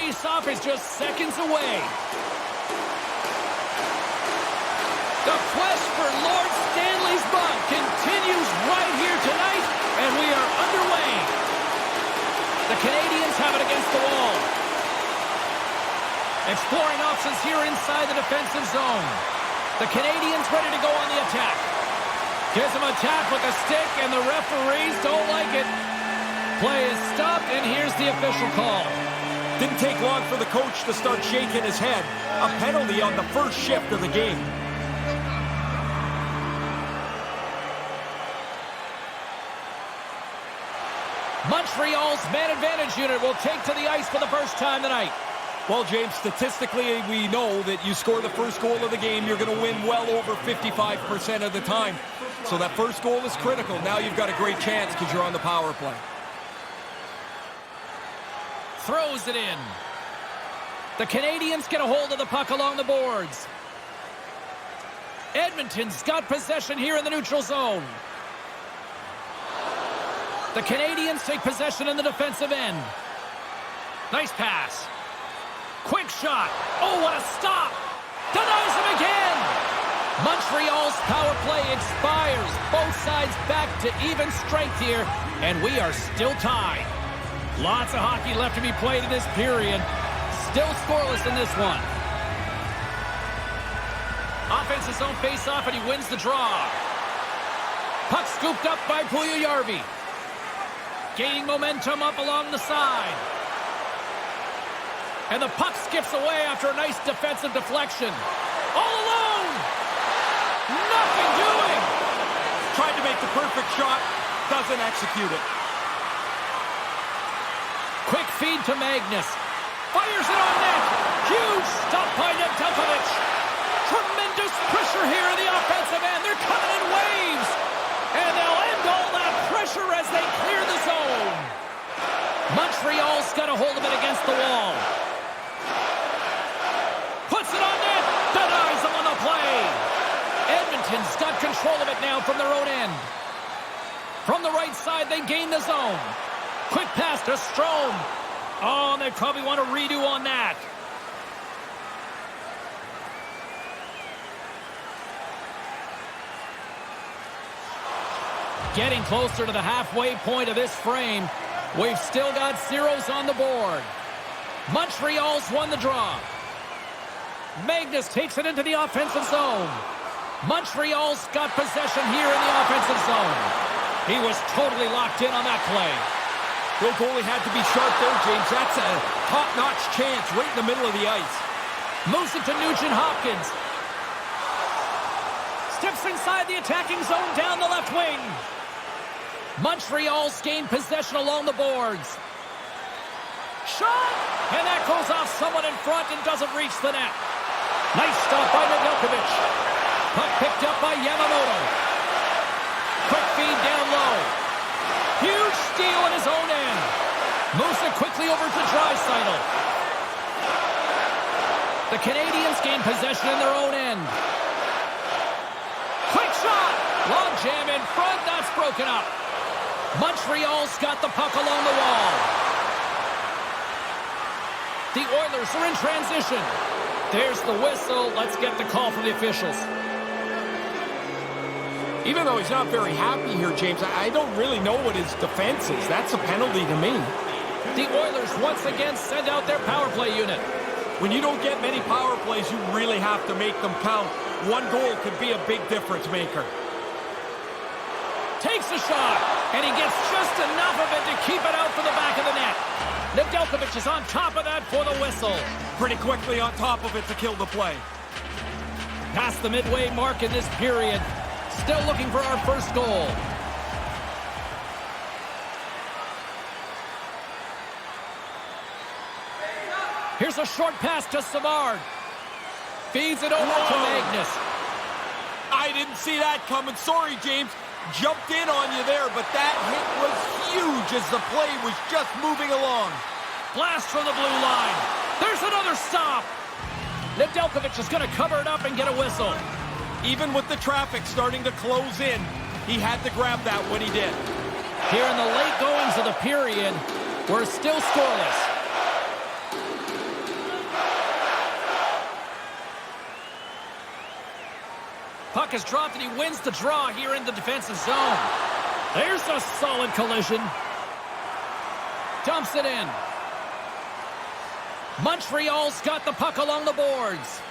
face-off is just seconds away. The quest for Lord Stanley's mug continues right here tonight, and we are underway. The Canadians have it against the wall. Exploring options here inside the defensive zone. The Canadians ready to go on the attack. Gives him a tap with a stick, and the referees don't like it. Play is stopped, and here's the official call. Didn't take long for the coach to start shaking his head. A penalty on the first shift of the game. Montreal's man advantage unit will take to the ice for the first time tonight. Well, James, statistically, we know that you score the first goal of the game, you're going to win well over 55% of the time. So that first goal is critical. Now you've got a great chance because you're on the power play. Throws it in. The Canadians get a hold of the puck along the boards. Edmonton's got possession here in the neutral zone. The Canadians take possession in the defensive end. Nice pass. Quick shot. Oh, what a stop. Denies him again. Montreal's power play expires. Both sides back to even strength here, and we are still tied. Lots of hockey left to be played in this period. Still scoreless in this one. Offensive zone face-off, and he wins the draw. Puck scooped up by Puljujarvi. Gaining momentum up along the side. And the puck skips away after a nice defensive deflection. All alone! Nothing doing! Tried to make the perfect shot, doesn't execute it. Quick feed to Magnus. Fires it on net. Huge stop by Nedeljkovic. Tremendous pressure here in the offensive end. They're coming in waves. And they'll end all that pressure as they clear the zone. Montreal's got a hold of it against the wall. Puts it on net. Denies them on the play. Edmonton's got control of it now from their own end. From the right side, they gain the zone. Quick pass to Strome. Oh, and they probably want to redo on that. Getting closer to the halfway point of this frame. We've still got zeros on the board. Montreal's won the draw. Magnus takes it into the offensive zone. Montreal's got possession here in the offensive zone. He was totally locked in on that play. The goalie had to be sharp there, James. That's a top-notch chance right in the middle of the ice. Moves it to Nugent-Hopkins. Steps inside the attacking zone down the left wing. Montreal's gained possession along the boards. Shot! And that goes off someone in front and doesn't reach the net. Nice stop by Nedeljkovic. Puck picked up by Yamamoto. Quick feed down low. Huge steal in his own end. Moves it quickly over to Draisaitl. The Canadians gain possession in their own end. Quick shot! Long jam in front. That's broken up. Montreal's got the puck along the wall. The Oilers are in transition. There's the whistle. Let's get the call from the officials. Even though he's not very happy here, James, I don't really know what his defense is. That's a penalty to me. The Oilers once again send out their power play unit. When you don't get many power plays, you really have to make them count. One goal could be a big difference maker. Takes a shot, and he gets just enough of it to keep it out for the back of the net. Nedeljkovic is on top of that for the whistle. Pretty quickly on top of it to kill the play. Past the midway mark in this period. Still looking for our first goal. Here's a short pass to Savard. Feeds it over to Magnus. I didn't see that coming. Sorry, James. Jumped in on you there, but that hit was huge as the play was just moving along. Blast from the blue line. There's another stop. Nedeljkovic is going to cover it up and get a whistle. Even with the traffic starting to close in, he had to grab that when he did. Here in the late goings of the period, we're still scoreless. Puck is dropped and he wins the draw here in the defensive zone. There's a solid collision. Dumps it in. Montreal's got the puck along the boards.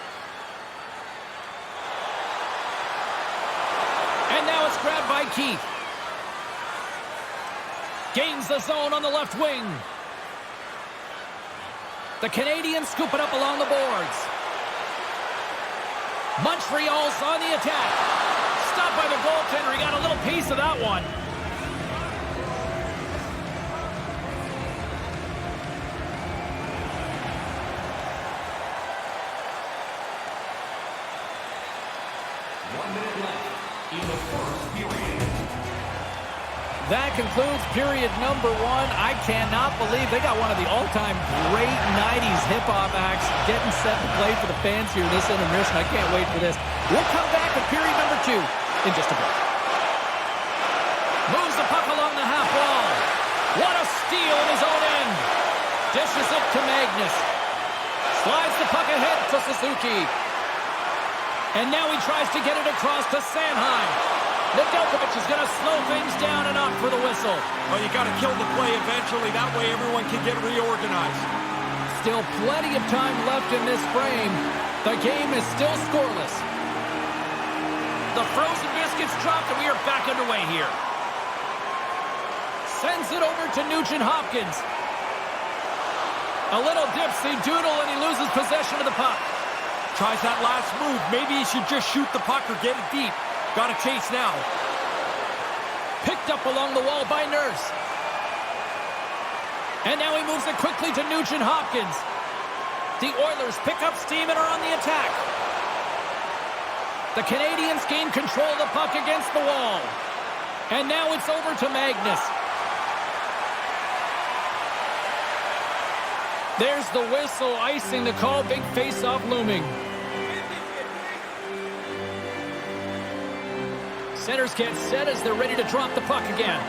And now it's grabbed by Keith. Gains the zone on the left wing. The Canadiens scoop it up along the boards. Montreal's on the attack. Stopped by the goaltender. He got a little piece of that one. That concludes period number 1. I cannot believe they got one of the all-time great 90s hip-hop acts getting set to play for the fans here this intermission. I can't wait for this. We'll come back with period number 2 in just a bit. Moves the puck along the half wall. What a steal in his own end. Dishes it to Magnus. Slides the puck ahead to Suzuki. And now he tries to get it across to Sanheim. Nedeljkovic is going to slow things down and up for the whistle. Well, you got to kill the play eventually. That way everyone can get reorganized. Still plenty of time left in this frame. The game is still scoreless. The frozen biscuits dropped and we are back underway here. Sends it over to Nugent-Hopkins. A little dipsy doodle and he loses possession of the puck. Tries that last move. Maybe he should just shoot the puck or get it deep. Got to chase now. Picked up along the wall by Nurse. And now he moves it quickly to Nugent-Hopkins. The Oilers pick up steam and are on the attack. The Canadiens gain control of the puck against the wall. And now it's over to Magnus. There's the whistle, icing the call, big face-off looming. Centers get set as they're ready to drop the puck again.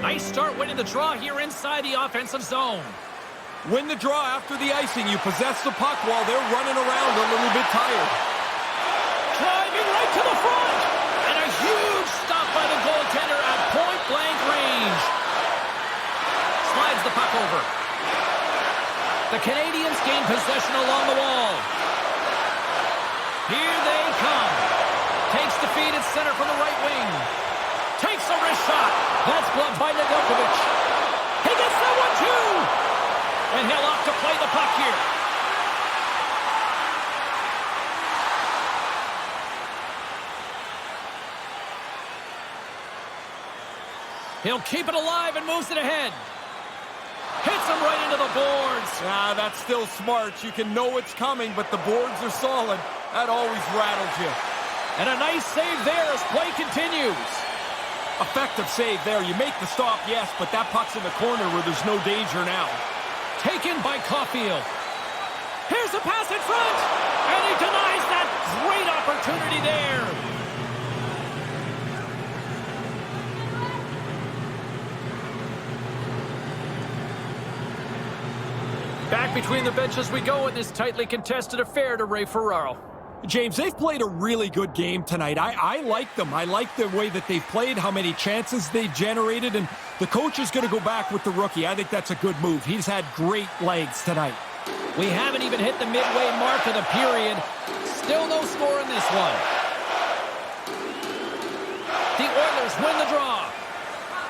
Nice start winning the draw here inside the offensive zone. Win the draw after the icing. You possess the puck while they're running around a little bit tired. Driving right to the front. And a huge stop by the goaltender at point-blank range. Slides the puck over. The Canadiens gain possession along the wall. Here they come. Takes the feed at center from the right wing. Takes a wrist shot. That's blocked by Nedeljkovic. He gets that one too. And he'll opt to play the puck here. He'll keep it alive and moves it ahead. Hits him right into the boards. That's still smart. You can know it's coming, but the boards are solid. That always rattles you. And a nice save there as play continues. Effective save there. You make the stop, yes, but that puck's in the corner where there's no danger now. Taken by Caulfield. Here's a pass in front. And he denies that great opportunity there. Back between the benches we go in this tightly contested affair to Ray Ferraro. James, they've played a really good game tonight. I like them. I like the way that they've played, how many chances they generated, and the coach is going to go back with the rookie. I think that's a good move. He's had great legs tonight. We haven't even hit the midway mark of the period. Still no score in this one. The Oilers win the draw.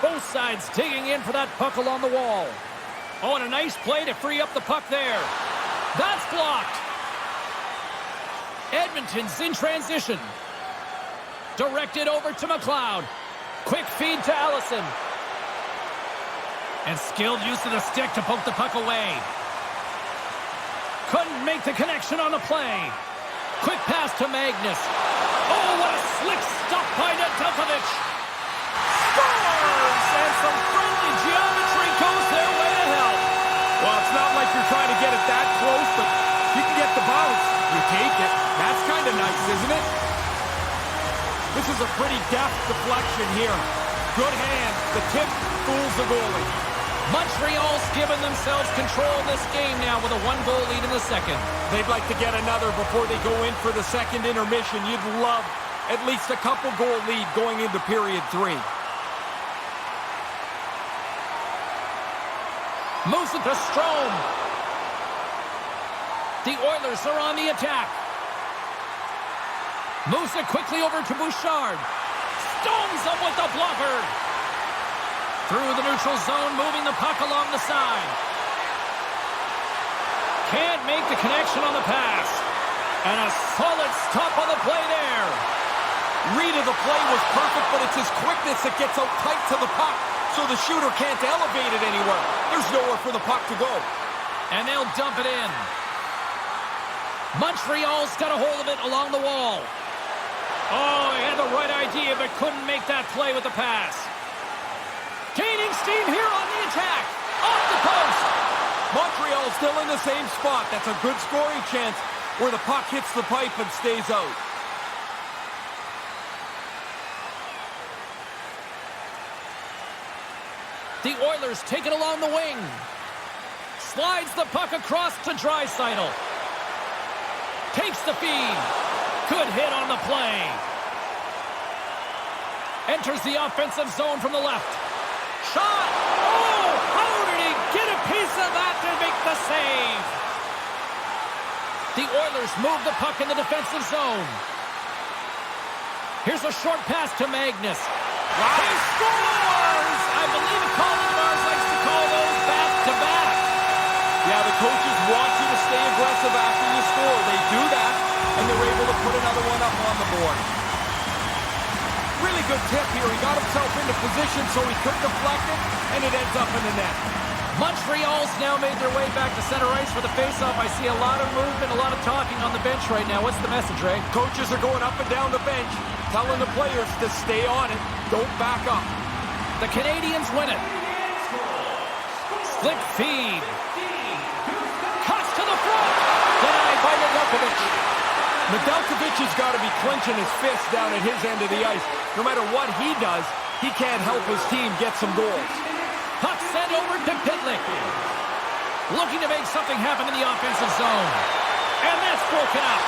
Both sides digging in for that puck along the wall. Oh, and a nice play to free up the puck there. That's blocked. Edmonton's in transition. Directed over to McLeod. Quick feed to Allison. And skilled use of the stick to poke the puck away. Couldn't make the connection on the play. Quick pass to Magnus. Oh, what a slick stop by Nedeljkovic. Scores! And some friendly geometry goes their way to help. Well, it's not like you're trying to get it that close, but you can get the bounce. You take it. That's kind of nice, isn't it? This is a pretty deft deflection here. Good hand. The tip fools the goalie. Montreal's given themselves control of this game now with a one-goal lead in the second. They'd like to get another before they go in for the second intermission. You'd love at least a couple goal lead going into period 3. Moves it to Strome. The Oilers are on the attack. Moves it quickly over to Bouchard. Stones him with the blocker. Through the neutral zone, moving the puck along the side. Can't make the connection on the pass. And a solid stop on the play there. Read of the play was perfect, but it's his quickness that gets out tight to the puck, so the shooter can't elevate it anywhere. There's nowhere for the puck to go. And they'll dump it in. Montreal's got a hold of it along the wall. Oh, he had the right idea, but couldn't make that play with the pass. Gaining steam here on the attack. Off the post. Montreal's still in the same spot. That's a good scoring chance where the puck hits the pipe and stays out. The Oilers take it along the wing. Slides the puck across to Draisaitl. Takes the feed. Good hit on the play. Enters the offensive zone from the left. Shot! Oh! How did he get a piece of that to make the save? The Oilers move the puck in the defensive zone. Here's a short pass to Magnus. Wow. He scores! I believe Colin Mars likes to call those back-to-back. Yeah, the coaches want you to stay aggressive after you score. They do that, and they're able to put another one up on the board. Really good tip here. He got himself into position so he could deflect it, and it ends up in the net. Montreal's now made their way back to center ice for the faceoff. I see a lot of movement, a lot of talking on the bench right now. What's the message, Ray? Coaches are going up and down the bench, telling the players to stay on it. Don't back up. The Canadians win it. Slick feed. Cuts to the front. Denied by Nedeljkovic. Nedeljkovic has got to be clenching his fist down at his end of the ice. No matter what he does, he can't help his team get some goals. Puck sent over to Pitlick. Looking to make something happen in the offensive zone. And that's broken up.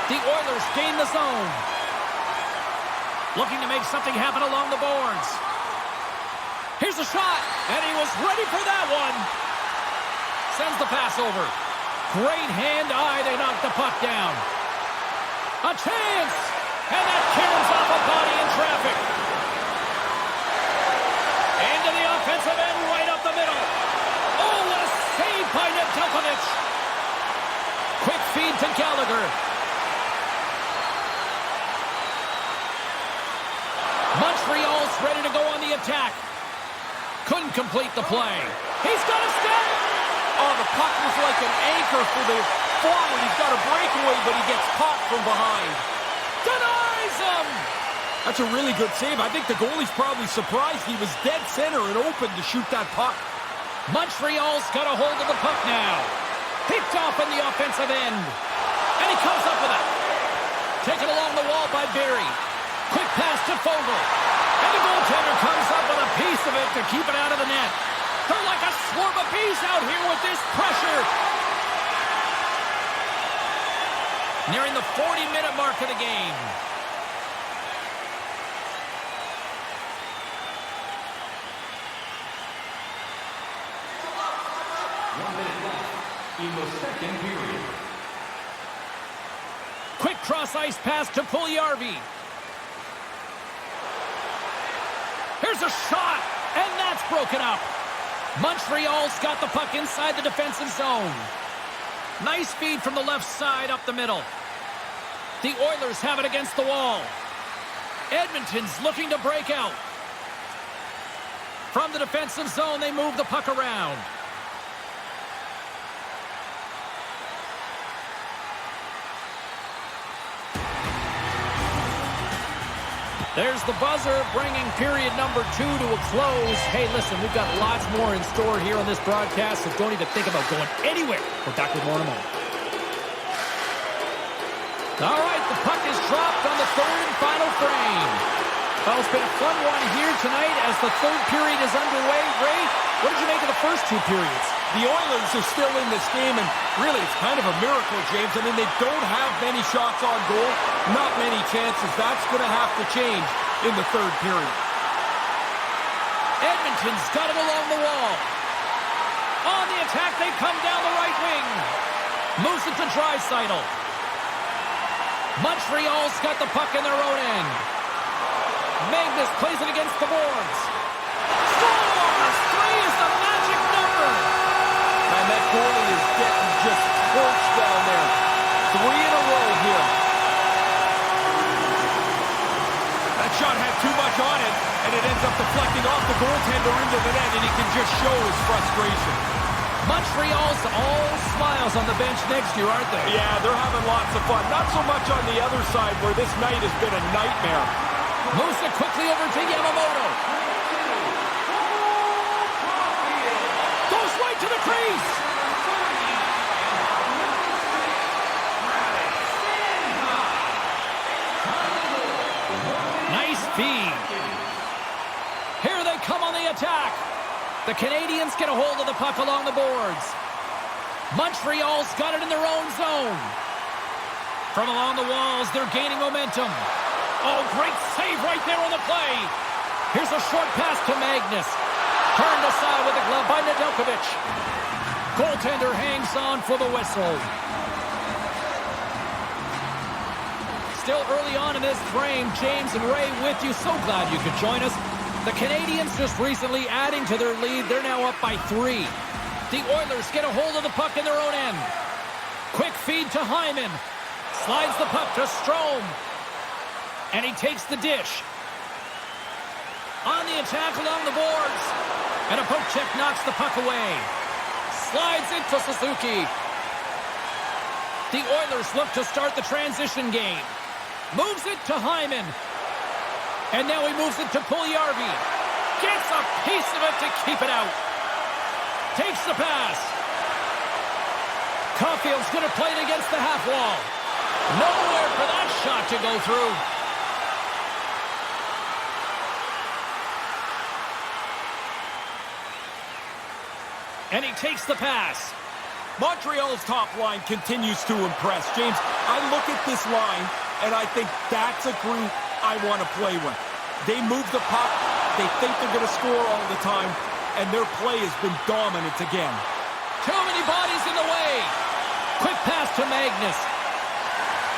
The Oilers gain the zone. Looking to make something happen along the boards. Here's a shot. And he was ready for that one. Sends the pass over. Great hand-eye. They knock the puck down. A chance. And that caroms off a body in traffic. Into the offensive end, right up the middle. Oh, what a save by Nedeljkovic. Quick feed to Gallagher. Montreal's ready to go on the attack. Couldn't complete the play. He's got a step. Oh, the puck was like an anchor for the forward. He's got a breakaway, but he gets caught from behind. Denies him. That's a really good save. I think the goalie's probably surprised he was dead center and open to shoot that puck. Montreal's got a hold of the puck now. Picked off in the offensive end. And he comes up with it. Taken along the wall by Barrie. Quick pass to Fogle. And the goaltender comes up with a piece of it to keep it out of the net. They're like a swarm of bees out here with this pressure. Nearing the 40-minute mark of the game. In the second period. Quick cross-ice pass to Puljujarvi. Here's a shot, and that's broken up. Montreal's got the puck inside the defensive zone. Nice feed from the left side up the middle. The Oilers have it against the wall. Edmonton's looking to break out. From the defensive zone, they move the puck around. There's the buzzer, bringing period number 2 to a close. Hey, listen, we've got lots more in store here on this broadcast, so don't even think about going anywhere. We're back with more in a moment. All right, the puck is dropped on the third and final frame. Well, it's been a fun one here tonight as the third period is underway. Ray, what did you make of the first two periods? The Oilers are still in this game, and really it's kind of a miracle, James. I mean, they don't have many shots on goal, not many chances. That's going to have to change in the third period. Edmonton's got it along the wall. On the attack, they come down the right wing. Moves it to Draisaitl. Montreal's got the puck in their own end. Magnus plays it against the boards. Scores! 3 is the magic number. And that goalie is getting just torched down there. 3 in a row here. That shot had too much on it, and it ends up deflecting off the goaltender into the net, and he can just show his frustration. Montreal's all smiles on the bench next year, aren't they? Yeah, they're having lots of fun. Not so much on the other side, where this night has been a nightmare. Moves it quickly over to Yamamoto. Goes right to the crease. Nice feed. Here they come on the attack. The Canadians get a hold of the puck along the boards. Montreal's got it in their own zone. From along the walls, they're gaining momentum. Oh, great save right there on the play. Here's a short pass to Magnus. Turned aside with the glove by Nedeljkovic. Goaltender hangs on for the whistle. Still early on in this frame, James and Ray with you. So glad you could join us. The Canadians just recently adding to their lead. They're now up by 3. The Oilers get a hold of the puck in their own end. Quick feed to Hyman. Slides the puck to Strome. And he takes the dish. On the attack along the boards. And a poke check knocks the puck away. Slides it to Suzuki. The Oilers look to start the transition game. Moves it to Hyman. And now he moves it to Puljujarvi. Gets a piece of it to keep it out. Takes the pass. Caulfield's going to play it against the half wall. Nowhere for that shot to go through. And he takes the pass. Montreal's top line continues to impress. James, I look at this line, and I think that's a group I want to play with. They move the puck. They think they're going to score all the time, and their play has been dominant again. Too many bodies in the way. Quick pass to Magnus.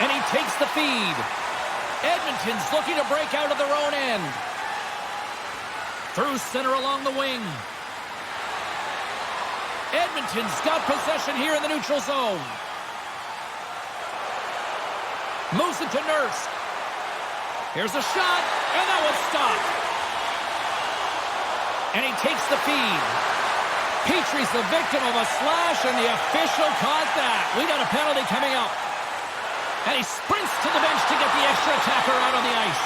And he takes the feed. Edmonton's looking to break out of their own end. Through center along the wing. Edmonton's got possession here in the neutral zone. Moves it to Nurse. Here's a shot, and that was stopped. And he takes the feed. Petrie's the victim of a slash, and the official caught that. We got a penalty coming up. And he sprints to the bench to get the extra attacker out on the ice.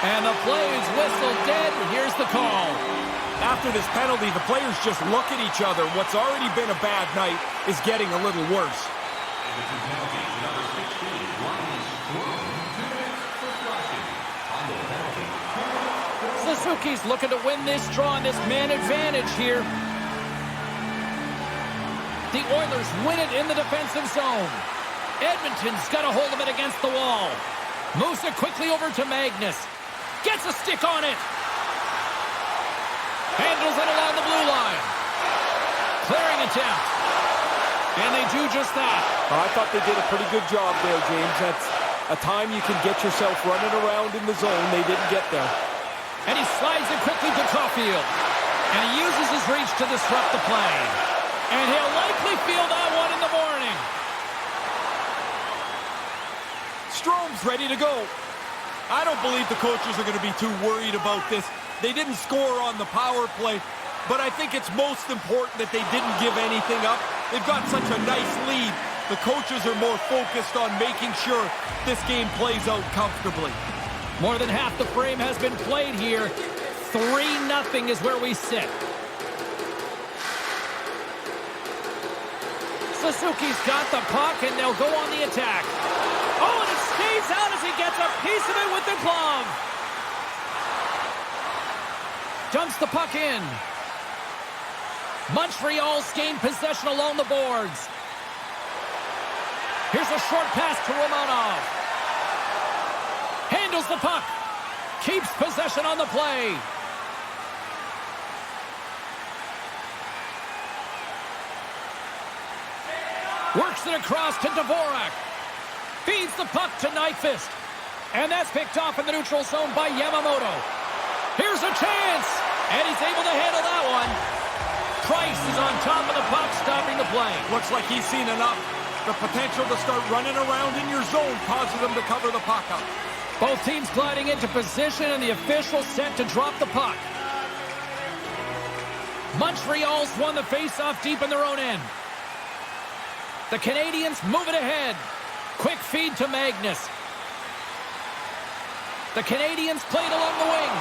And the play is whistled dead. Here's the call. After this penalty, the players just look at each other. What's already been a bad night is getting a little worse. Suzuki's looking to win this draw on this man advantage here. The Oilers win it in the defensive zone. Edmonton's got a hold of it against the wall. Moves it quickly over to Magnus. Gets a stick on it. Handles it along the blue line. Clearing attempt. And they do just that. I thought they did a pretty good job there, James. That's a time you can get yourself running around in the zone. They didn't get there. And he slides it quickly to Caulfield. And he uses his reach to disrupt the play. And he'll likely feel that one in the morning. Strome's ready to go. I don't believe the coaches are going to be too worried about this. They didn't score on the power play, but I think it's most important that they didn't give anything up. They've got such a nice lead. The coaches are more focused on making sure this game plays out comfortably. More than half the frame has been played here. 3-0 is where we sit. Suzuki's got the puck, and they'll go on the attack. Oh, and it stays out as he gets a piece of it with the glove. Dumps the puck in. Montreal's gained possession along the boards. Here's a short pass to Romanov. Handles the puck. Keeps possession on the play. Works it across to Dvorak. Feeds the puck to Nyquist. And that's picked off in the neutral zone by Yamamoto. Here's a chance. And he's able to handle that one. Price is on top of the puck, stopping the play. Looks like he's seen enough. The potential to start running around in your zone causes them to cover the puck up. Both teams gliding into position, and the official set to drop the puck. Montreal's won the faceoff deep in their own end. The Canadiens move it ahead. Quick feed to Magnus. The Canadiens played along the wing.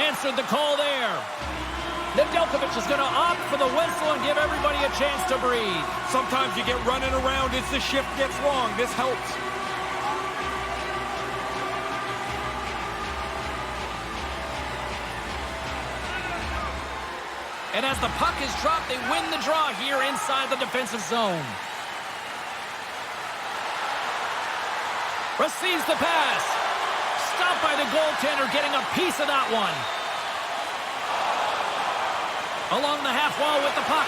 Answered the call there. Nedeljkovic is going to opt for the whistle and give everybody a chance to breathe. Sometimes you get running around as the shift gets long. This helps. And as the puck is dropped, they win the draw here inside the defensive zone. Receives the pass. Stopped by the goaltender, getting a piece of that one. Along the half wall with the puck.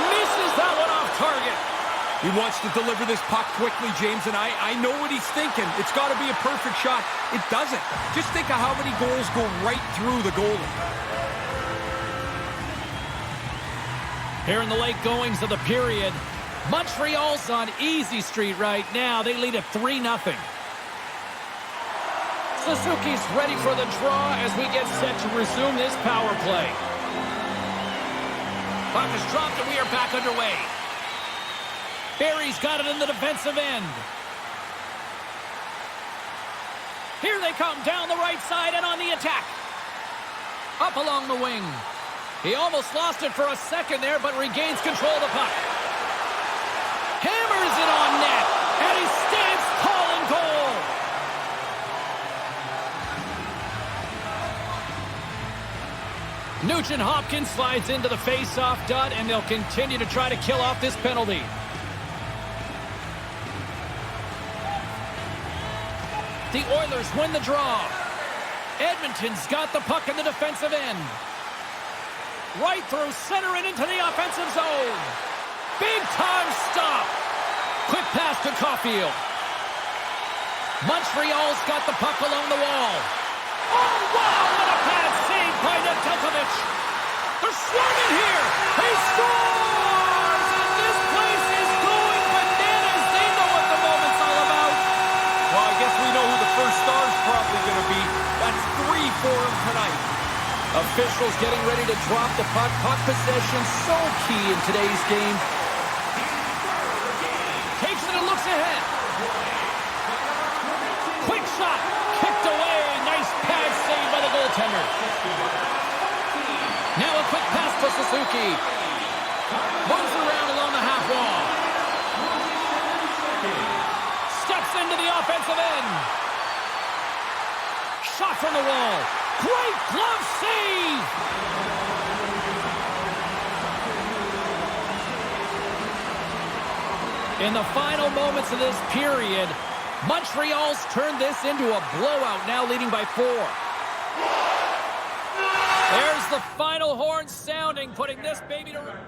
Misses that one off target. He wants to deliver this puck quickly, James, and I know what he's thinking. It's got to be a perfect shot. It doesn't. Just think of how many goals go right through the goalie. Here in the late goings of the period, Montreal's on easy street right now. They lead at 3-0. Suzuki's ready for the draw as we get set to resume this power play. Puck is dropped and we are back underway. Barry's got it in the defensive end. Here they come down the right side and on the attack. Up along the wing. He almost lost it for a second there, but regains control of the puck. Hammers it on net, and he stands tall in goal. Nugent-Hopkins slides into the face-off dot, and they'll continue to try to kill off this penalty. The Oilers win the draw. Edmonton's got the puck in the defensive end. Right through center and into the offensive zone. Big-time stop. Quick pass to Caulfield. Montreal's got the puck along the wall. Oh, wow, what a bad save by Nedeljkovic. They're swarming here. He scores! And this place is going bananas. They know what the moment's all about. Well, I guess we know who the first star's probably going to be. That's 3 for him tonight. Officials getting ready to drop the puck. Puck possession so key in today's game. Takes it and looks ahead. Quick shot. Kicked away. Nice pad save by the goaltender. Now a quick pass to Suzuki. Moves around along the half wall. Steps into the offensive end. Shot from the wall. Great glove save! In the final moments of this period, Montreal's turned this into a blowout, now leading by 4. There's the final horn sounding, putting this baby to rest.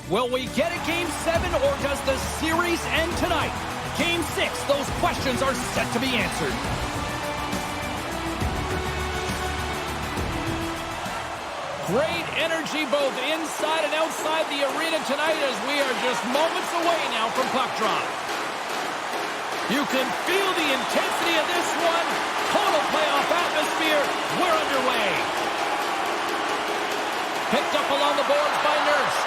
Will we get a Game 7 or does the series end tonight? Game 6, those questions are set to be answered. Great energy both inside and outside the arena tonight as we are just moments away now from puck drop. You can feel the intensity of this one. Total playoff atmosphere. We're underway. Picked up along the boards by Nurse.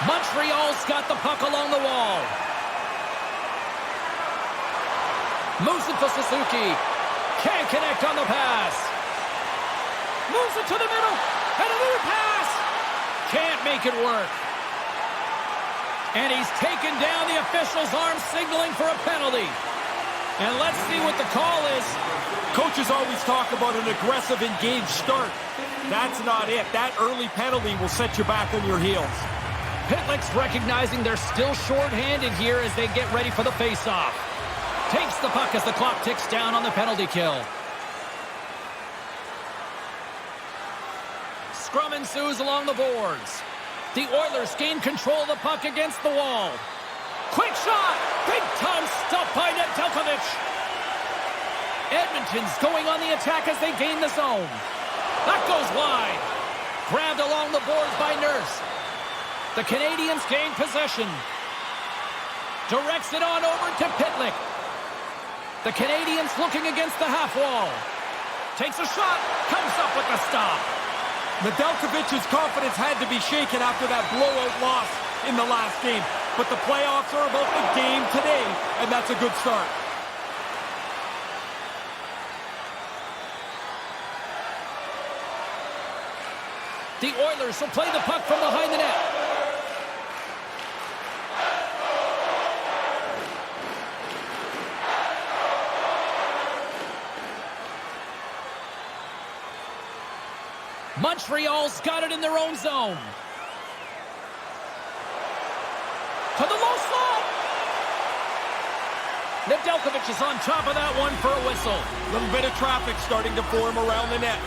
Montreal's got the puck along the wall. Moves it to Suzuki. Can't connect on the pass. Moves it to the middle. And another pass. Can't make it work. And he's taken down the official's arm, signaling for a penalty. And let's see what the call is. Coaches always talk about an aggressive, engaged start. That's not it. That early penalty will set you back on your heels. Pitlick's recognizing they're still short-handed here as they get ready for the face-off. Takes the puck as the clock ticks down on the penalty kill. Scrum ensues along the boards. The Oilers gain control of the puck against the wall. Quick shot! Big-time stop by Nedeljkovic. Edmonton's going on the attack as they gain the zone. That goes wide. Grabbed along the boards by Nurse. The Canadiens gain possession. Directs it on over to Pitlick. The Canadiens looking against the half wall. Takes a shot. Comes up with the stop. Nedeljkovic's confidence had to be shaken after that blowout loss in the last game. But the playoffs are about the game today, and that's a good start. The Oilers will play the puck from behind the net. Montreal's got it in their own zone. To the low slot. Nedeljkovic is on top of that one for a whistle. Little bit of traffic starting to form around the net.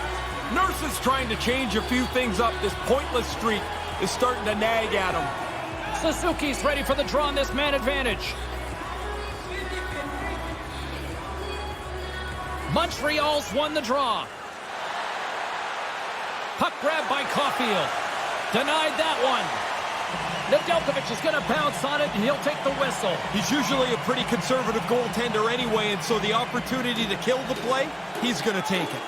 Nurse is trying to change a few things up. This pointless streak is starting to nag at him. Suzuki's ready for the draw on this man advantage. Montreal's won the draw. Puck grab by Caulfield. Denied that one. Nedeljkovic is going to bounce on it, and he'll take the whistle. He's usually a pretty conservative goaltender anyway, and so the opportunity to kill the play, he's going to take it.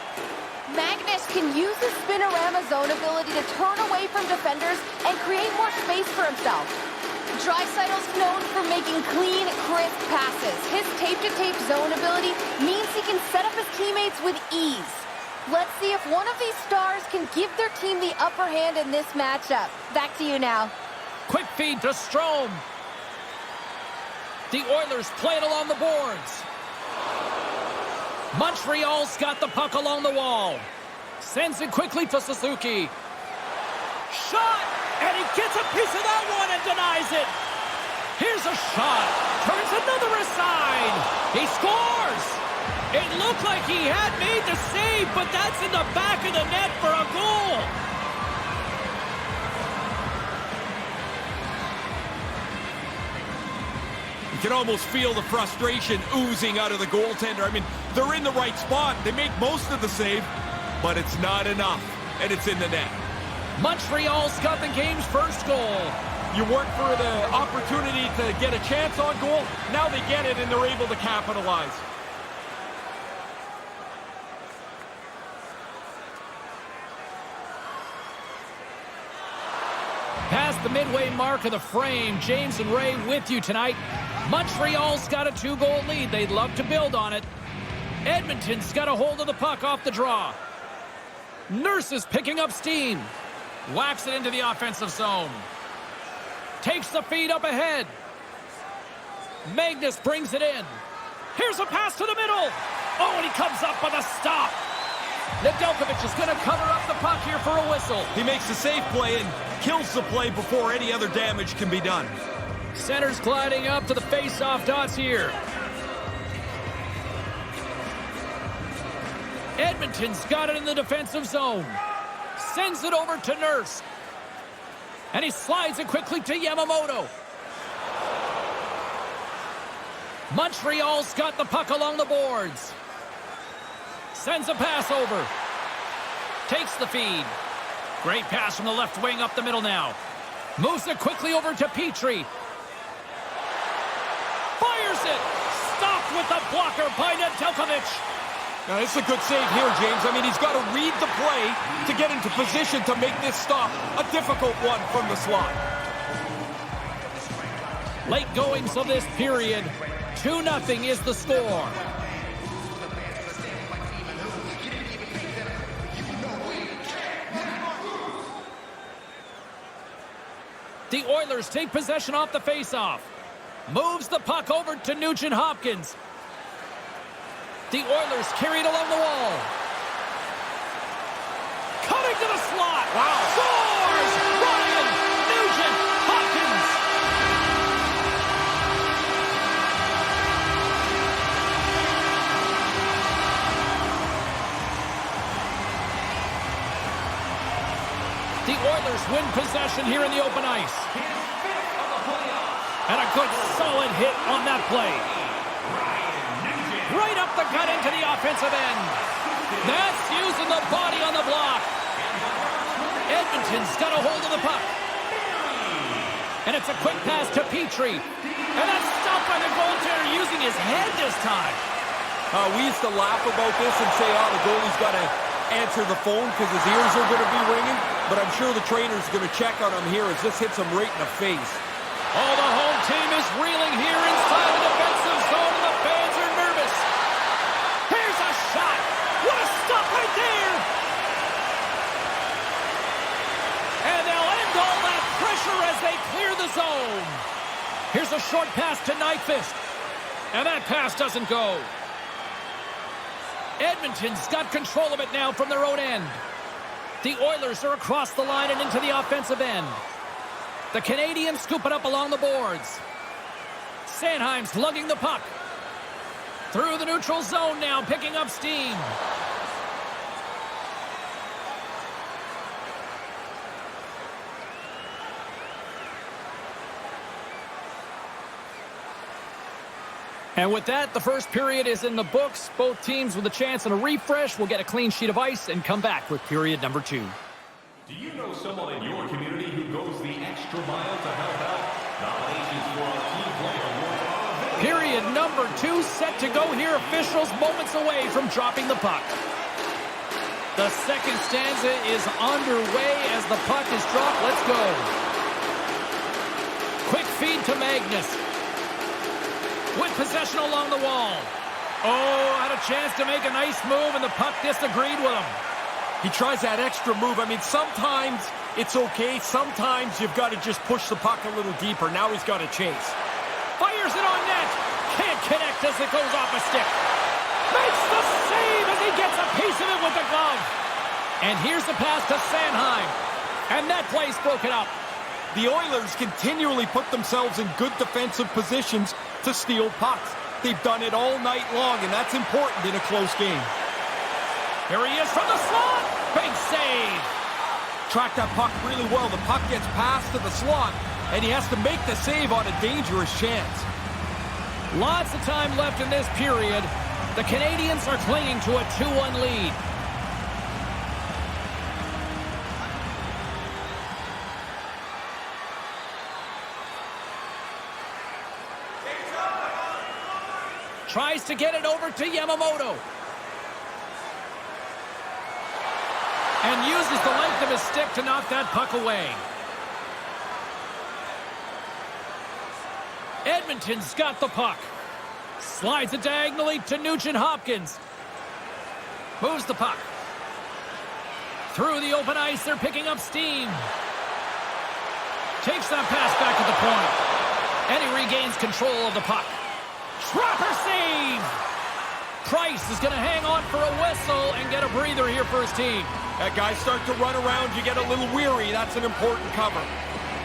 Magnus can use his spinorama zone ability to turn away from defenders and create more space for himself. Draisaitl's known for making clean, crisp passes. His tape-to-tape zone ability means he can set up his teammates with ease. Let's see if one of these stars can give their team the upper hand in this matchup. Back to you now. Quick feed to Strome. The Oilers play it along the boards. Montreal's got the puck along the wall. Sends it quickly to Suzuki. Shot! And he gets a piece of that one and denies it. Here's a shot. Turns another aside. He scores! It looked like he had made the save, but that's in the back of the net for a goal. You can almost feel the frustration oozing out of the goaltender. I mean, they're in the right spot. They make most of the save, but it's not enough, and it's in the net. Montreal's got the game's first goal. You work for the opportunity to get a chance on goal. Now they get it, and they're able to capitalize. Past the midway mark of the frame, James and Ray with you tonight. Montreal's got a 2-goal lead. They'd love to build on it. Edmonton's got a hold of the puck off the draw. Nurse is picking up steam. Whacks it into the offensive zone. Takes the feed up ahead. Magnus brings it in. Here's a pass to the middle. Oh, and he comes up with a stop. Nedeljkovic is going to cover up the puck here for a whistle. He makes a safe play and kills the play before any other damage can be done. Center's gliding up to the face-off dots here. Edmonton's got it in the defensive zone. Sends it over to Nurse. And he slides it quickly to Yamamoto. Montreal's got the puck along the boards. Sends a pass over. Takes the feed. Great pass from the left wing up the middle now. Moves it quickly over to Petrie. Fires it. Stopped with the blocker by Nedeljkovic. Now, this is a good save here, James. I mean, he's got to read the play to get into position to make this stop. A difficult one from the slot. Late goings of this period. 2-0 is the score. The Oilers take possession off the faceoff. Moves the puck over to Nugent-Hopkins. The Oilers carried along the wall. Cutting to the slot. Wow. Scores! Ryan Nugent-Hopkins. The Oilers win possession here in the open ice. And a good solid hit on that play. Right up the gut into the offensive end. That's using the body on the block. Edmonton's got a hold of the puck. And it's a quick pass to Petrie. And that's stopped by the goaltender using his head this time. We used to laugh about this and say, oh, the goalie's got to answer the phone because his ears are going to be ringing. But I'm sure the trainer's going to check on him here as this hits him right in the face. Oh, the home team is reeling here inside the defensive zone, and the fans are nervous. Here's a shot. What a stop right there. And they'll end all that pressure as they clear the zone. Here's a short pass to Nyquist. And that pass doesn't go. Edmonton's got control of it now from their own end. The Oilers are across the line and into the offensive end. The Canadiens scoop it up along the boards. Sanheim's lugging the puck. Through the neutral zone now, picking up steam. And with that, the first period is in the books. Both teams with a chance and a refresh will get a clean sheet of ice and come back with period number 2. Do you know someone in your community who goes the extra mile to help out? Nominations for our team player awards are available. Period number 2 set to go here. Officials moments away from dropping the puck. The second stanza is underway as the puck is dropped. Let's go. Quick feed to Magnus. With possession along the wall. Oh, had a chance to make a nice move, and the puck disagreed with him. He tries that extra move. I mean, sometimes it's okay. Sometimes you've got to just push the puck a little deeper. Now he's got to chase. Fires it on net. Can't connect as it goes off a stick. Makes the save as he gets a piece of it with the glove. And here's the pass to Sanheim. And that play's broken up. The Oilers continually put themselves in good defensive positions to steal pucks. They've done it all night long, and that's important in a close game. Here he is from the slot. Big save. Track that puck really well. The puck gets passed to the slot, and he has to make the save on a dangerous chance. Lots of time left in this period. The Canadiens are clinging to a 2-1 lead. Tries to get it over to Yamamoto. And uses the length of his stick to knock that puck away. Edmonton's got the puck. Slides it diagonally to Nugent-Hopkins. Moves the puck. Through the open ice, they're picking up steam. Takes that pass back to the point. And he regains control of the puck. Trapper save! Price is going to hang on for a whistle and get a breather here for his team. That guys start to run around, you get a little weary. That's an important cover.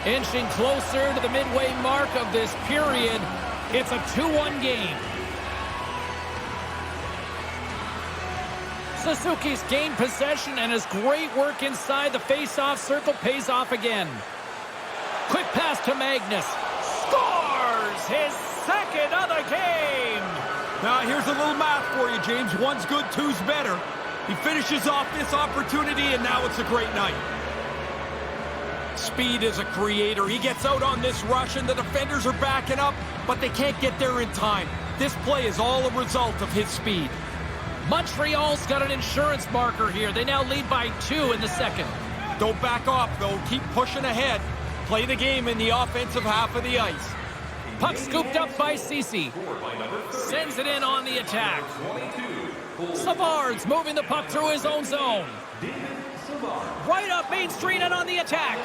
Inching closer to the midway mark of this period. It's a 2-1 game. Suzuki's gained possession, and his great work inside the face-off circle pays off again. Quick pass to Magnus. Scores his second of the game. Now, here's a little math for you, James. One's good, two's better. He finishes off this opportunity, and now it's a great night. Speed is a creator. He gets out on this rush, and the defenders are backing up, but they can't get there in time. This play is all a result of his speed. Montreal's got an insurance marker here. They now lead by 2 in the second. Don't back off, though. Keep pushing ahead. Play the game in the offensive half of the ice. Puck scooped up by Ceci. Sends it in on the attack. Savard's moving the puck through his own zone. Right up Main Street and on the attack.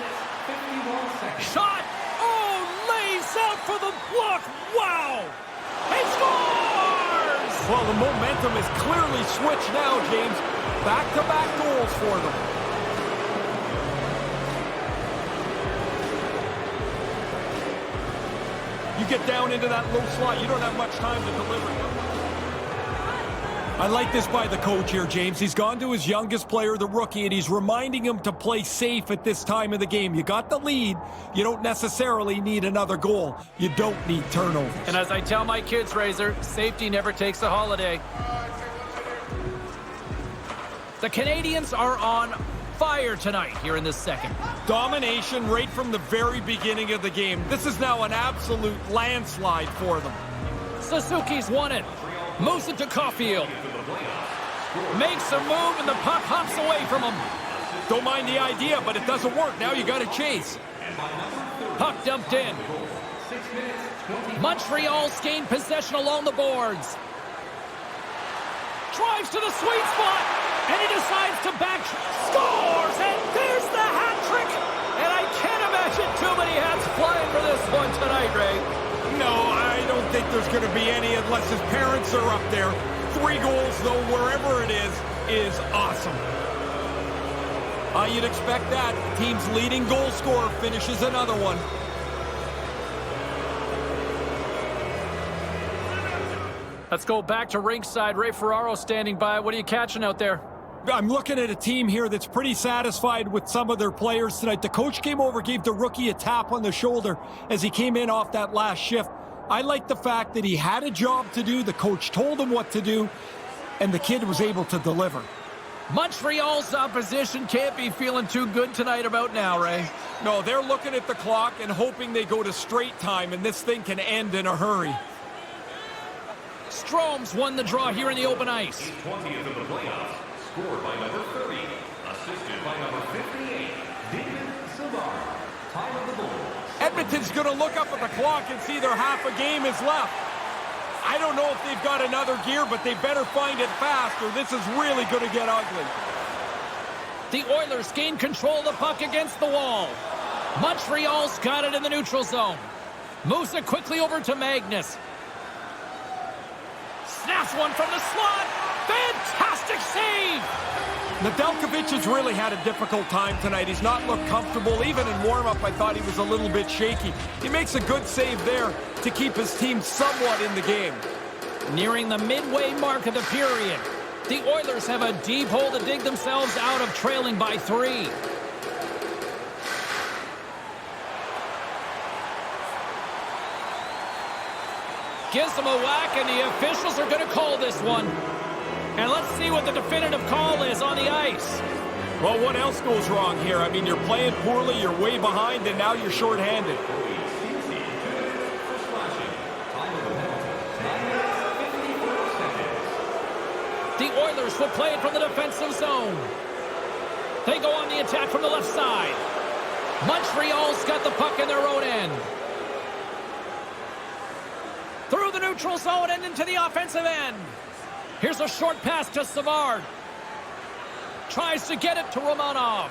Shot. Oh, lays out for the block. Wow. He scores! Well, the momentum is clearly switched now, James. Back-to-back goals for them. You get down into that low slot, you don't have much time to deliver. I like this by the coach here, James. He's gone to his youngest player, the rookie, and he's reminding him to play safe at this time of the game. You got the lead. You don't necessarily need another goal. You don't need turnovers. And as I tell my kids, Razor, safety never takes a holiday. The Canadians are on fire tonight here in this second. Domination right from the very beginning of the game. This is now an absolute landslide for them. Suzuki's won it. Moves it to Caulfield. Makes a move and the puck hops away from him. Don't mind the idea, but it doesn't work. Now you got to chase. Puck dumped in. Montreal's gained possession along the boards. Drives to the sweet spot. And he decides to back. Scores! And there's the hat trick. And I can't imagine too many hats flying for this one tonight, Ray. No, I don't think there's going to be any unless his parents are up there. 3 goals, though, wherever it is awesome. You'd expect that. The team's leading goal scorer finishes another one. Let's go back to rinkside. Ray Ferraro standing by. What are you catching out there? I'm looking at a team here that's pretty satisfied with some of their players tonight. The coach came over, gave the rookie a tap on the shoulder as he came in off that last shift. I like the fact that he had a job to do, the coach told him what to do, and the kid was able to deliver. Montreal's opposition can't be feeling too good tonight about now, Ray. No, they're looking at the clock and hoping they go to straight time, and this thing can end in a hurry. Strome's won the draw here in the open ice. 20th of the playoffs. Scored by number 30, assisted by number 58, David Savard. Time of the goal. Edmonton's going to look up at the clock and see their half a game is left. I don't know if they've got another gear, but they better find it fast or this is really going to get ugly. The Oilers gain control of the puck against the wall. Montreal's got it in the neutral zone. Moves it quickly over to Magnus. Snaps one from the slot. Fantastic save! Nedeljkovic has really had a difficult time tonight. He's not looked comfortable. Even in warm-up, I thought he was a little bit shaky. He makes a good save there to keep his team somewhat in the game. Nearing the midway mark of the period, the Oilers have a deep hole to dig themselves out of, trailing by 3. Gives them a whack, and the officials are going to call this one. And let's see what the definitive call is on the ice. Well, what else goes wrong here? I mean, you're playing poorly, you're way behind, and now you're shorthanded. The Oilers will play it from the defensive zone. They go on the attack from the left side. Montreal's got the puck in their own end. Through the neutral zone and into the offensive end. Here's a short pass to Savard. Tries to get it to Romanov.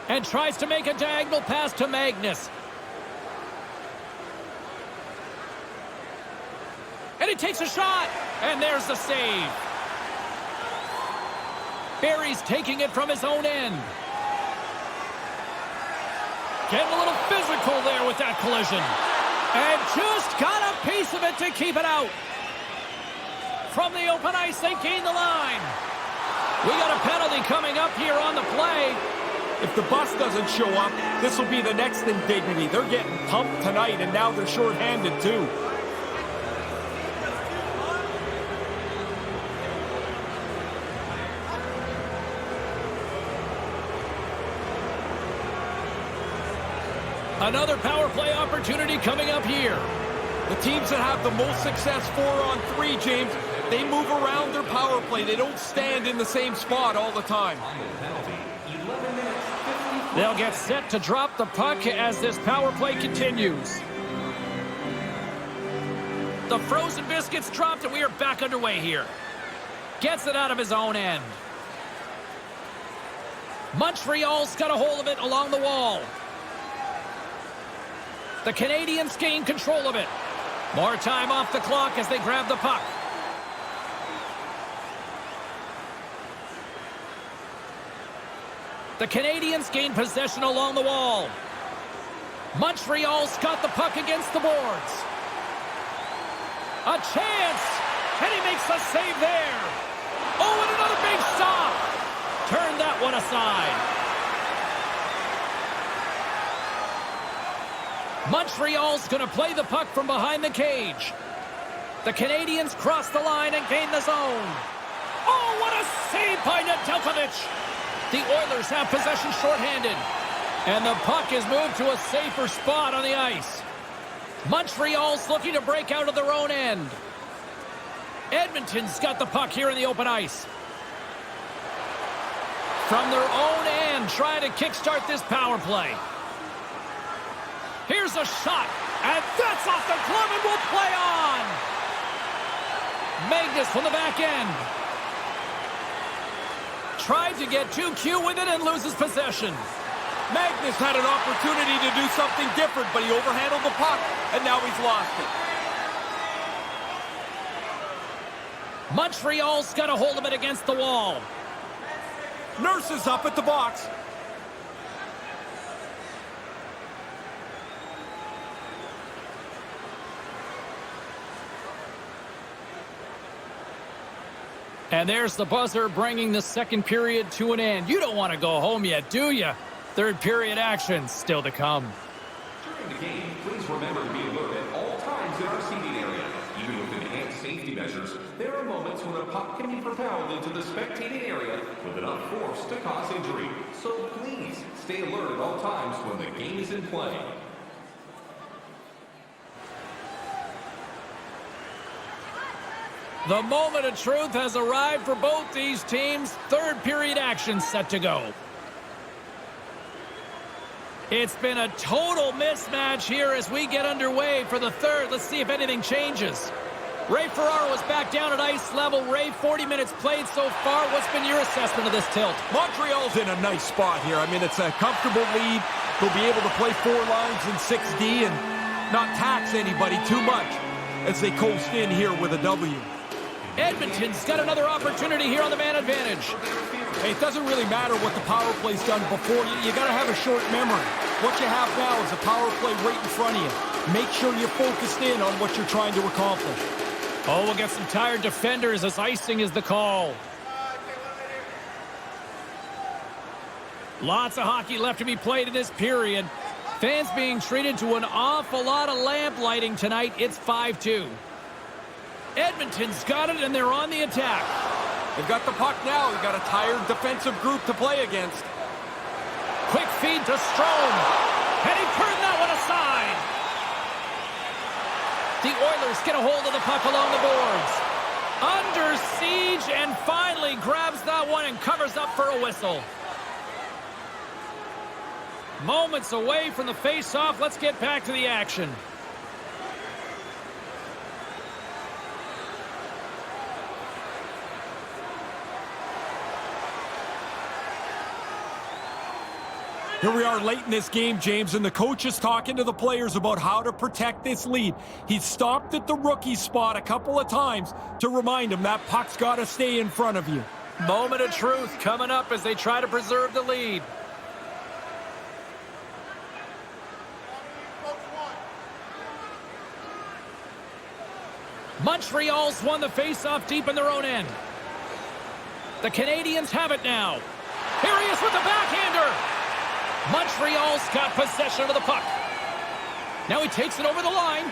And tries to make a diagonal pass to Magnus. And he takes a shot. And there's the save. Barry's taking it from his own end. Getting a little physical there with that collision. And just got a piece of it to keep it out. From the open ice, they gain the line. We got a penalty coming up here on the play. If the bus doesn't show up, this will be the next indignity. They're getting pumped tonight, and now they're shorthanded too. Another power play opportunity coming up here. The teams that have the most success 4-on-3, James, they move around their power play. They don't stand in the same spot all the time. They'll get set to drop the puck as this power play continues. The frozen biscuit's dropped, and we are back underway here. Gets it out of his own end. Montreal's got a hold of it along the wall. The Canadiens gain control of it. More time off the clock as they grab the puck. The Canadiens gain possession along the wall. Montreal's got the puck against the boards. A chance! And he makes a save there. Oh, and another big stop. Turn that one aside. Montreal's going to play the puck from behind the cage. The Canadiens cross the line and gain the zone. Oh, what a save by Nedeljkovic! The Oilers have possession shorthanded. And the puck is moved to a safer spot on the ice. Montreal's looking to break out of their own end. Edmonton's got the puck here in the open ice. From their own end, trying to kickstart this power play. Here's a shot, and that's off the glove and will play on. Magnus from the back end. Tried to get too cute with it and loses possession. Magnus had an opportunity to do something different, but he overhandled the puck, and now he's lost it. Montreal's got a hold of it against the wall. Nurse is up at the box. And there's the buzzer bringing the second period to an end. You don't want to go home yet, do you? Third period action still to come. During the game, please remember to be alert at all times in our seating area. Even with enhanced safety measures, there are moments when a puck can be propelled into the spectating area with enough force to cause injury. So please stay alert at all times when the game is in play. The moment of truth has arrived for both these teams. Third period action set to go. It's been a total mismatch here as we get underway for the third. Let's see if anything changes. Ray Ferraro is back down at ice level. Ray, 40 minutes played so far. What's been your assessment of this tilt? Montreal's in a nice spot here. I mean, it's a comfortable lead. They'll be able to play 4 lines in 6D and not tax anybody too much as they coast in here with a W. Edmonton's got another opportunity here on the man advantage. Hey, it doesn't really matter what the power play's done before. You got to have a short memory. What you have now is a power play right in front of you. Make sure you're focused in on what you're trying to accomplish. Oh, we'll get some tired defenders as icing is the call. Lots of hockey left to be played in this period. Fans being treated to an awful lot of lamp lighting tonight. It's 5-2. Edmonton's got it, and they're on the attack. They've got the puck now. They've got a tired defensive group to play against. Quick feed to Strome. And he turned that one aside. The Oilers get a hold of the puck along the boards. Under siege, and finally grabs that one and covers up for a whistle. Moments away from the face-off. Let's get back to the action. Here we are late in this game, James, and the coach is talking to the players about how to protect this lead. He's stopped at the rookie spot a couple of times to remind him that puck's got to stay in front of you. Moment of truth coming up as they try to preserve the lead. Montreal's won the faceoff deep in their own end. The Canadiens have it now. Here he is with the backhander. Montreal's got possession of the puck. Now he takes it over the line.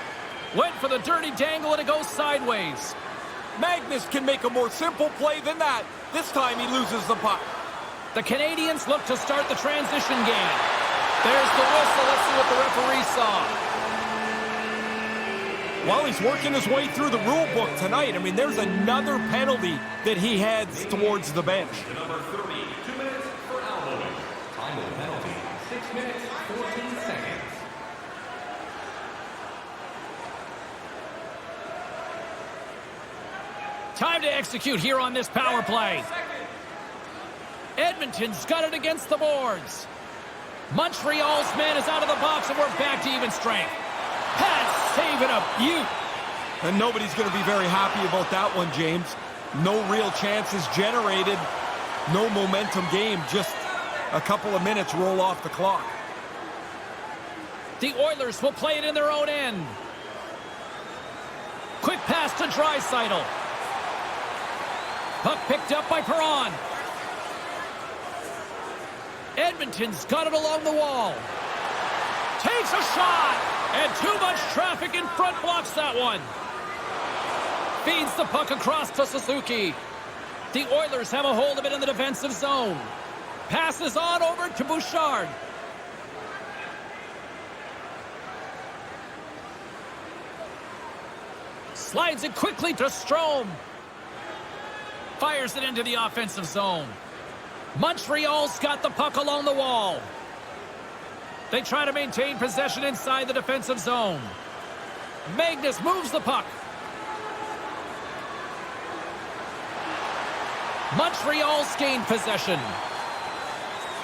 Went for the dirty dangle, and it goes sideways. Magnus can make a more simple play than that. This time he loses the puck. The Canadians look to start the transition game. There's the whistle. Let's see what the referee saw. Well, he's working his way through the rule book tonight. I mean, there's another penalty that he heads towards the bench. Number 30, 2 minutes for elbowing. Time of the penalty, 6 minutes, 14 seconds. Time to execute here on this power play. Edmonton's got it against the boards. Montreal's man is out of the box, and we're back to even strength. Pass saving a beaut. And nobody's going to be very happy about that one, James. No real chances generated. No momentum game. Just a couple of minutes roll off the clock. The Oilers will play it in their own end. Quick pass to Draisaitl. Puck picked up by Perron. Edmonton's got it along the wall. Takes a shot. And too much traffic in front blocks that one. Feeds the puck across to Suzuki. The Oilers have a hold of it in the defensive zone. Passes on over to Bouchard. Slides it quickly to Strome. Fires it into the offensive zone. Montreal's got the puck along the wall. They try to maintain possession inside the defensive zone. Magnus moves the puck. Montreal's gained possession.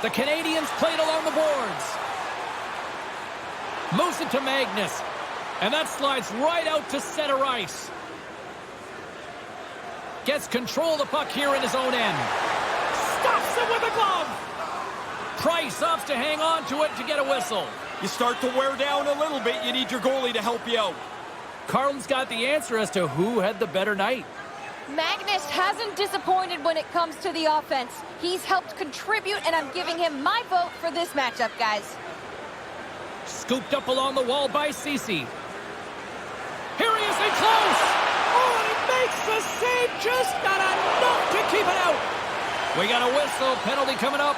The Canadians played along the boards. Moves it to Magnus. And that slides right out to center ice. Gets control of the puck here in his own end. Stops it with a glove. Price opts to hang on to it to get a whistle. You start to wear down a little bit. You need your goalie to help you out. Carlton's got the answer as to who had the better night. Magnus hasn't disappointed when it comes to the offense. He's helped contribute, and I'm giving him my vote for this matchup, guys. Scooped up along the wall by Ceci. Here he is in close. Oh, and he makes the save. Just not enough to keep it out. We got a whistle. Penalty coming up.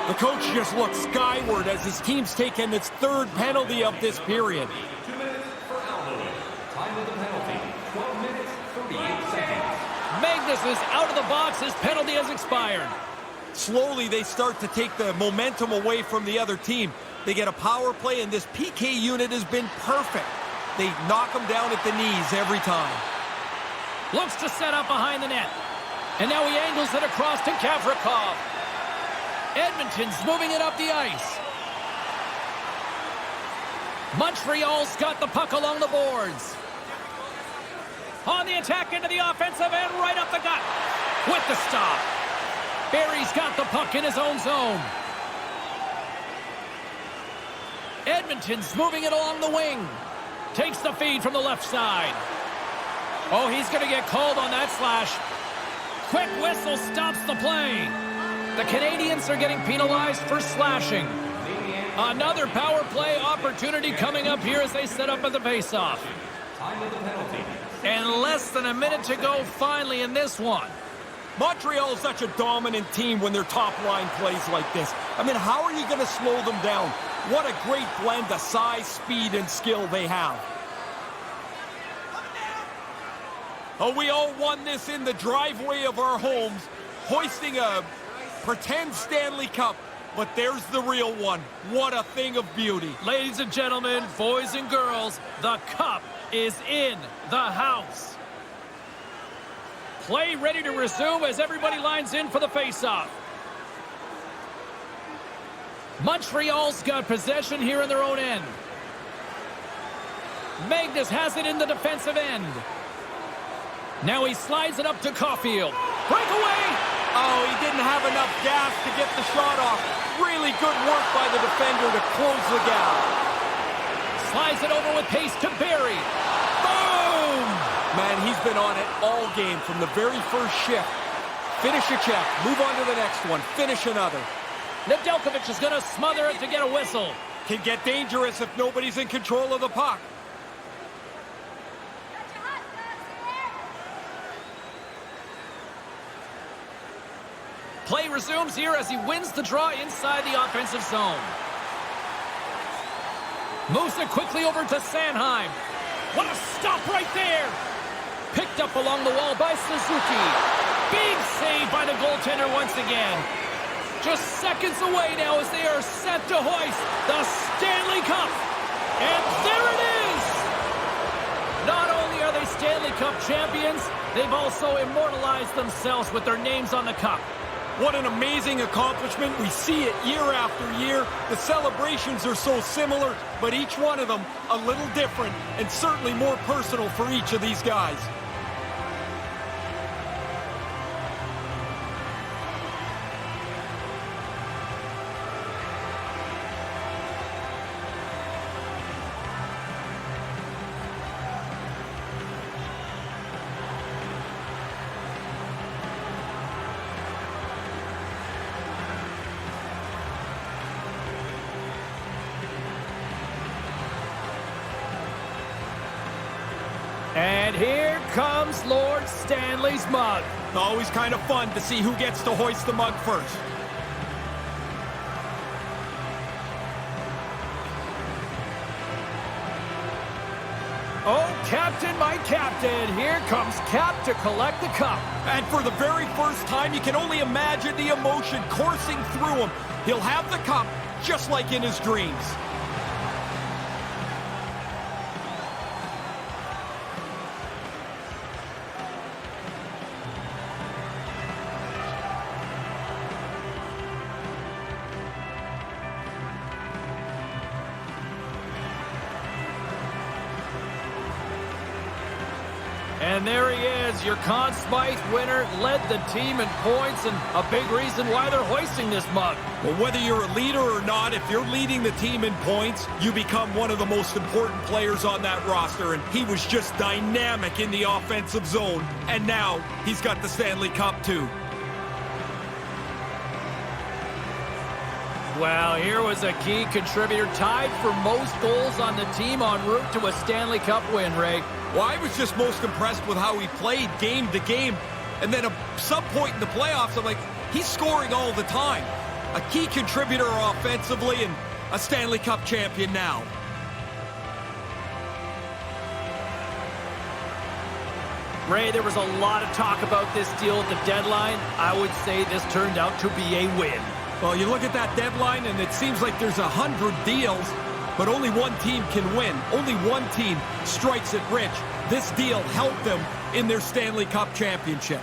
The coach just looks skyward as his team's taken its third penalty of this period. 2 minutes for elbowing. Time of the penalty, 12 minutes, 38 seconds. Magnus is out of the box. His penalty has expired. Slowly, they start to take the momentum away from the other team. They get a power play, and this PK unit has been perfect. They knock them down at the knees every time. Looks to set up behind the net. And now he angles it across to Gavrikov. Edmonton's moving it up the ice. Montreal's got the puck along the boards. On the attack into the offensive end, right up the gut. With the stop. Barry's got the puck in his own zone. Edmonton's moving it along the wing. Takes the feed from the left side. Oh, he's going to get called on that slash. Quick whistle stops the play. The Canadians are getting penalized for slashing. Another power play opportunity coming up here as they set up at the faceoff. Time of the penalty. And less than a minute to go finally in this one. Montreal is such a dominant team when their top line plays like this. I mean, how are you going to slow them down? What a great blend of size, speed, and skill they have. Oh, we all won this in the driveway of our homes, hoisting a pretend Stanley Cup, but there's the real one. What a thing of beauty. Ladies and gentlemen, boys and girls, the cup is in the house. Play ready to resume as everybody lines in for the faceoff. Montreal's got possession here in their own end. Magnus has it in the defensive end. Now he slides it up to Caulfield. Breakaway! Oh, he didn't have enough gas to get the shot off. Really good work by the defender to close the gap. Slides it over with pace to Barry. Boom! Man, he's been on it all game from the very first shift. Finish a check, move on to the next one, finish another. Nedeljkovic is going to smother it to get a whistle. Can get dangerous if nobody's in control of the puck. Play resumes here as he wins the draw inside the offensive zone. Moves it quickly over to Sanheim. What a stop right there. Picked up along the wall by Suzuki. Big save by the goaltender once again. Just seconds away now as they are set to hoist the Stanley Cup. And there it is! Not only are they Stanley Cup champions, they've also immortalized themselves with their names on the cup. What an amazing accomplishment. We see it year after year. The celebrations are so similar, but each one of them a little different and certainly more personal for each of these guys. And here comes Lord Stanley's mug. Always kind of fun to see who gets to hoist the mug first. Oh, Captain, my Captain. Here comes Cap to collect the cup. And for the very first time, you can only imagine the emotion coursing through him. He'll have the cup just like in his dreams. And there he is, your Conn Smythe winner, led the team in points, and a big reason why they're hoisting this mug. Well, whether you're a leader or not, if you're leading the team in points, you become one of the most important players on that roster, and he was just dynamic in the offensive zone. And now, he's got the Stanley Cup, too. Well, here was a key contributor, tied for most goals on the team en route to a Stanley Cup win, Ray. Well, I was just most impressed with how he played game to game. And then at some point in the playoffs, I'm like, he's scoring all the time. A key contributor offensively and a Stanley Cup champion now. Ray, there was a lot of talk about this deal at the deadline. I would say this turned out to be a win. Well, you look at that deadline, and it seems like there's 100 deals, but only one team can win. Only one team strikes it rich. This deal helped them in their Stanley Cup championship.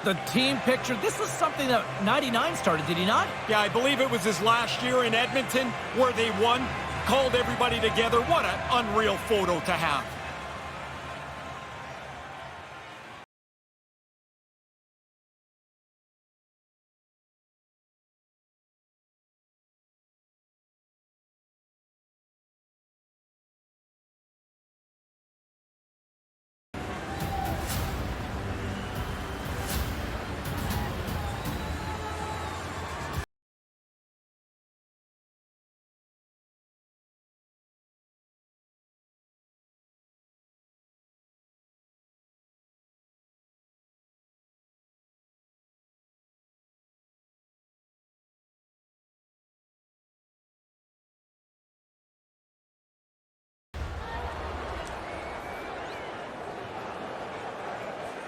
The team picture, this is something that 99 started, did he not? Yeah, I believe it was his last year in Edmonton where they won, called everybody together. What an unreal photo to have.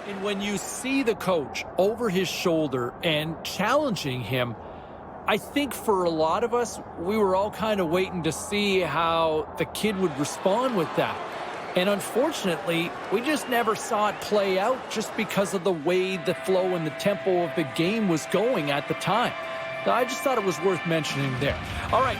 And when you see the coach over his shoulder and challenging him, I think for a lot of us, we were all kind of waiting to see how the kid would respond with that. And unfortunately, we just never saw it play out just because of the way the flow and the tempo of the game was going at the time. So I just thought it was worth mentioning there. All right.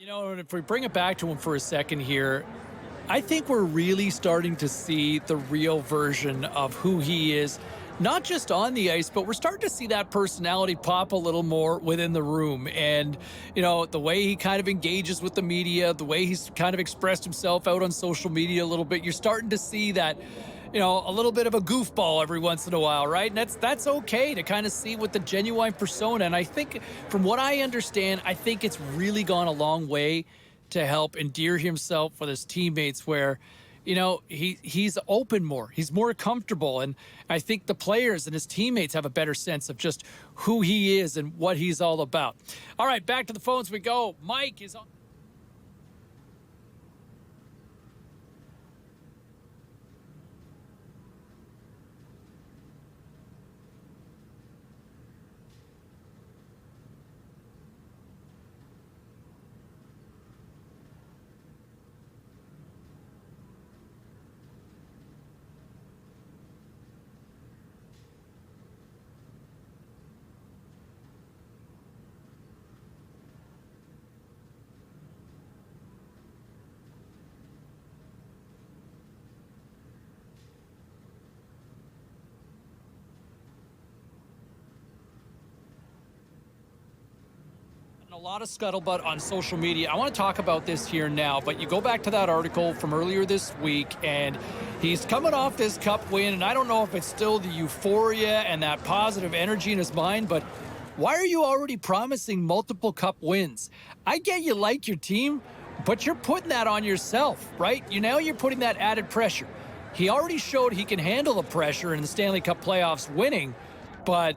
And if we bring it back to him for a second here, I think we're really starting to see the real version of who he is, not just on the ice, but we're starting to see that personality pop a little more within the room. And, the way he kind of engages with the media, the way he's kind of expressed himself out on social media a little bit, you're starting to see that, a little bit of a goofball every once in a while, right? And that's okay to kind of see with the genuine persona. And I think from what I understand, I think it's really gone a long way to help endear himself with his teammates where, he's open more. He's more comfortable. And I think the players and his teammates have a better sense of just who he is and what he's all about. All right, back to the phones we go. Mike is on. A lot of scuttlebutt on social media. I want to talk about this here now, but you go back to that article from earlier this week, and he's coming off this cup win, and I don't know if it's still the euphoria and that positive energy in his mind, but why are you already promising multiple cup wins? I get you like your team, but you're putting that on yourself, right? You're putting that added pressure. He already showed he can handle the pressure in the Stanley Cup playoffs winning, but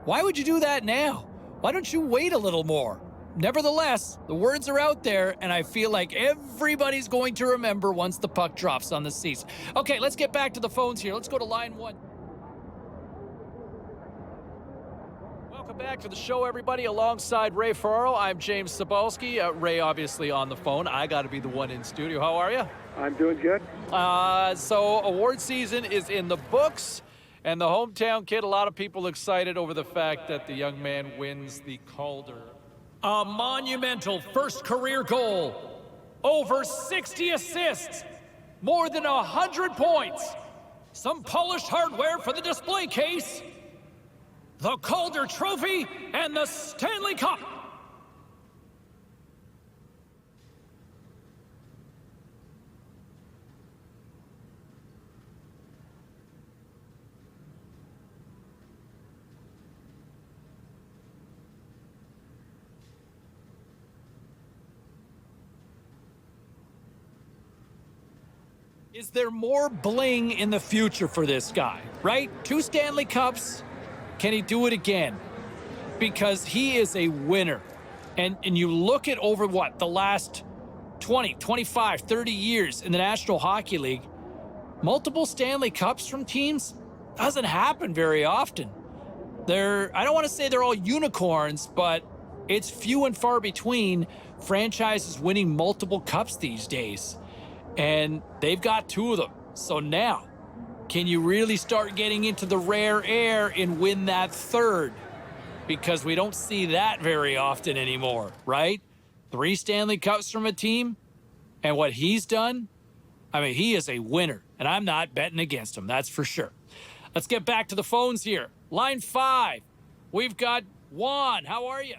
why would you do that now? Why don't you wait a little more? Nevertheless, the words are out there, and I feel like everybody's going to remember once the puck drops on the seats. Okay, let's get back to the phones here. Let's go to line one. Welcome back to the show, everybody. Alongside Ray Farrell, I'm James Cebulski. Ray, obviously, on the phone. I got to be the one in studio. How are you? I'm doing good. So award season is in the books, and the hometown kid, a lot of people excited over the fact that the young man wins the Calder. A monumental first career goal, over 60 assists, more than 100 points, some polished hardware for the display case, the Calder Trophy, and the Stanley Cup. Is there more bling in the future for this guy, right? 2 Stanley Cups. Can he do it again? Because he is a winner. And you look at over the last 20, 25, 30 years in the National Hockey League, multiple Stanley Cups from teams doesn't happen very often. I don't want to say they're all unicorns, but it's few and far between franchises winning multiple cups these days. And they've got 2 of them. So now, can you really start getting into the rare air and win that 3rd? Because we don't see that very often anymore, right? 3 Stanley Cups from a team, and what he's done, he is a winner, and I'm not betting against him, that's for sure. Let's get back to the phones here. Line 5, we've got Juan. How are you?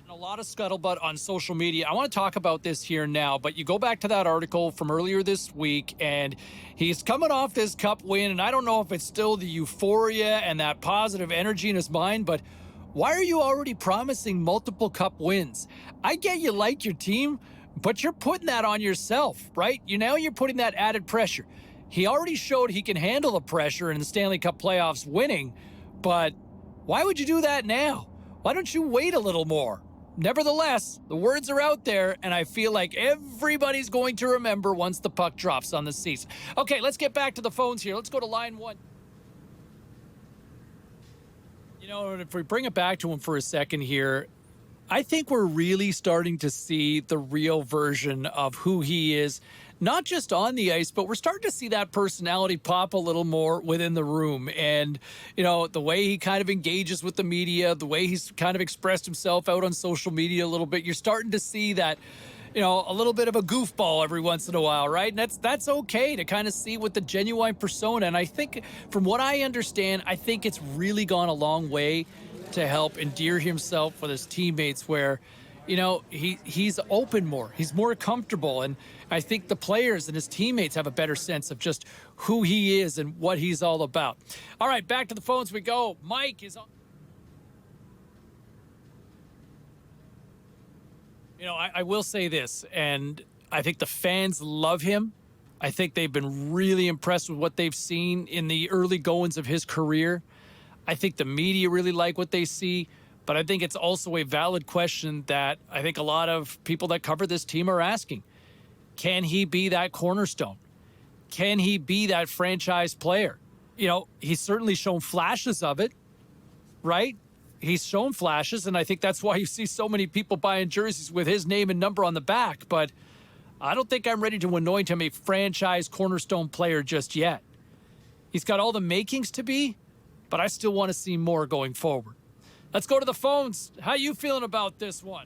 A lot of scuttlebutt on social media. I want to talk about this here now, but you go back to that article from earlier this week, and he's coming off this cup win, and I don't know if it's still the euphoria and that positive energy in his mind, but why are you already promising multiple cup wins? I get you like your team, but you're putting that on yourself, right? You're putting that added pressure. He already showed he can handle the pressure in the Stanley Cup playoffs winning, but why would you do that now? Why don't you wait a little more? Nevertheless, the words are out there, and I feel like everybody's going to remember once the puck drops on the season. Okay, let's get back to the phones here. Let's go to line one. If we bring it back to him for a second here, I think we're really starting to see the real version of who he is, not just on the ice, but we're starting to see that personality pop a little more within the room. And, the way he kind of engages with the media, the way he's kind of expressed himself out on social media a little bit, you're starting to see that, a little bit of a goofball every once in a while, right? And that's okay to kind of see with the genuine persona. And I think from what I understand, I think it's really gone a long way to help endear himself with his teammates where, he's open more. He's more comfortable. And I think the players and his teammates have a better sense of just who he is and what he's all about. All right, back to the phones we go. Mike is on. I will say this, and I think the fans love him. I think they've been really impressed with what they've seen in the early goings of his career. I think the media really like what they see, but I think it's also a valid question that I think a lot of people that cover this team are asking. Can he be that cornerstone? Can he be that franchise player? He's certainly shown flashes of it, right? He's shown flashes, and I think that's why you see so many people buying jerseys with his name and number on the back, but I don't think I'm ready to anoint him a franchise cornerstone player just yet. He's got all the makings to be, but I still want to see more going forward. Let's go to the phones. How you feeling about this one?